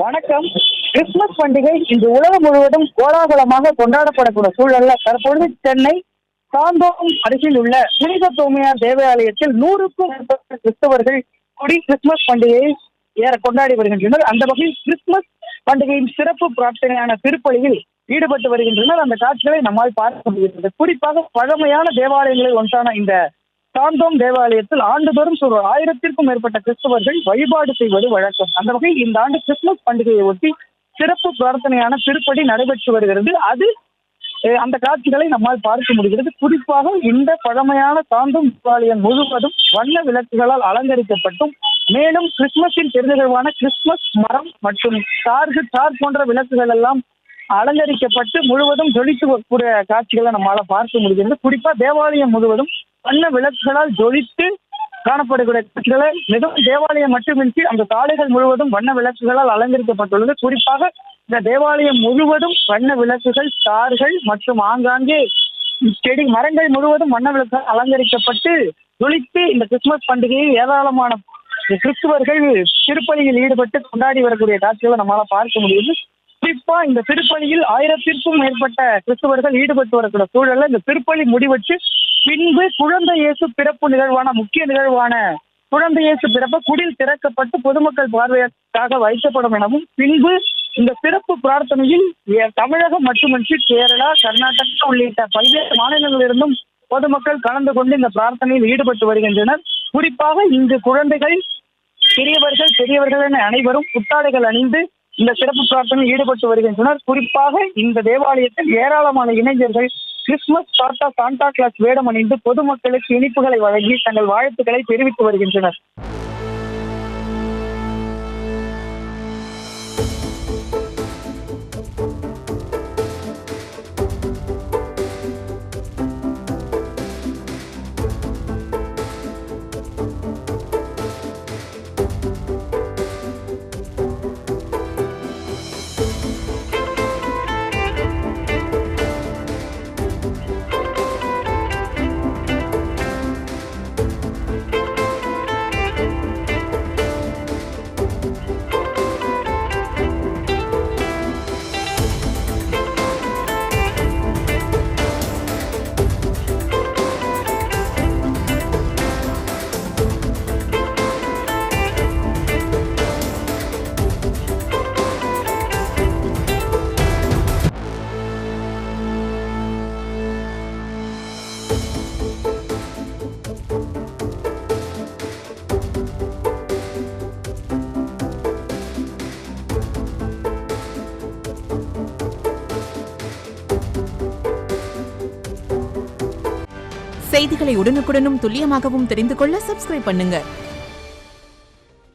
வணக்கம். கிறிஸ்துமஸ் பண்டிகை இன்று உலகம் முழுவதும் கோலாகலமாக கொண்டாடப்படக்கூடிய சூழல்ல தற்பொழுது சென்னை சாந்தோம் அருகில் உள்ள புனித தோமையார் தேவாலயத்தில் 100க்கும் மேற்பட்ட கிறிஸ்தவர்கள் கூடி கிறிஸ்துமஸ் பண்டிகையை கொண்டாடி வருகின்றனர். அந்த வகையில் கிறிஸ்துமஸ் பண்டிகையின் சிறப்பு பிரார்த்தனையான திருப்பலியில் ஈடுபட்டு வருகின்றனர். அந்த காட்சிகளை நம்மால் பார்க்க முடிகிறது. குறிப்பாக பழமையான தேவாலயங்களில் ஒன்றான இந்த சாந்தோம் தேவாலயத்தில் ஆண்டுதோறும் 1000க்கும் மேற்பட்ட கிறிஸ்தவர்கள் வழிபாடு செய்வது வழக்கம். அந்த வகையில் இந்த ஆண்டு கிறிஸ்துமஸ் பண்டிகையை ஒட்டி சிறப்பு பிரார்த்தனையான திருப்பலி நடைபெற்று வருகிறது. அந்த காட்சிகளை நம்மால் பார்க்க முடிகிறது. குறிப்பாக இந்த பழமையான சாந்தோம் தேவாலயம் முழுவதும் வண்ண விளக்குகளால் அலங்கரிக்கப்பட்டும், மேலும் கிறிஸ்துமஸின் பெருநிகழ்வான கிறிஸ்துமஸ் மரம் மற்றும் ஸ்டார் போன்ற விளக்குகள் எல்லாம் அலங்கரிக்கப்பட்டு முழுவதும் ஜொலிக்கக்கூடிய காட்சிகளை நம்மளால பார்க்க முடிகிறது. குறிப்பா தேவாலயம் முழுவதும் வண்ண விளக்குகளால் ஜொலித்து காணப்படக்கூடிய காட்சிகளை மிகவும் தேவாலயம் மட்டுமின்றி அந்த சாலைகள் முழுவதும் வண்ண விளக்குகளால் அலங்கரிக்கப்பட்டுள்ளது. குறிப்பாக இந்த தேவாலயம் முழுவதும் வண்ண விளக்குகள், ஸ்டார்கள் மற்றும் ஆங்காங்கே செடி மரங்கள் முழுவதும் வண்ண விளக்குகள் அலங்கரிக்கப்பட்டு ஜொலித்து இந்த கிறிஸ்துமஸ் பண்டிகையை ஏராளமான கிறிஸ்துவர்கள் திருப்பலியில் ஈடுபட்டு கொண்டாடி வரக்கூடிய காட்சிகளை நம்மளால பார்க்க முடியுது. குறிப்பா இந்த திருப்பலியில் 1000க்கும் மேற்பட்ட கிறிஸ்தவர்கள் ஈடுபட்டு வரக்கூடிய சூழல்ல இந்த திருப்பலி முடிவற்று பின்பு குழந்தை இயேசு பிறப்பு நிகழ்வான முக்கிய நிகழ்வான குழந்தை இயேசு பிறப்பு குடில் திறக்கப்பட்டு பொதுமக்கள் பார்வையாக வைக்கப்படும் எனவும், பின்பு இந்த சிறப்பு பிரார்த்தனையில் தமிழகம் மட்டுமின்றி கேரளா, கர்நாடகா உள்ளிட்ட பல்வேறு மாநிலங்களிலிருந்தும் பொதுமக்கள் கலந்து கொண்டு இந்த பிரார்த்தனையில் ஈடுபட்டு வருகின்றனர். குறிப்பாக இங்கு குழந்தைகள், பெரியவர்கள் என அனைவரும் புத்தாடைகள் அணிந்து இந்த சிறப்பு பிரார்த்தனையில் ஈடுபட்டு வருகின்றனர். குறிப்பாக இந்த தேவாலயத்தில் ஏராளமான இளைஞர்கள் கிறிஸ்துமஸ் சாண்டா கிளாஸ் வேடம் அணிந்து பொதுமக்களுக்கு இனிப்புகளை வழங்கி தங்கள் வாழ்த்துக்களை தெரிவித்து வருகின்றனர். செய்திகளை உடனுக்குடனும் துல்லியமாகவும் தெரிந்து கொள்ள சப்ஸ்கிரைப் பண்ணுங்க.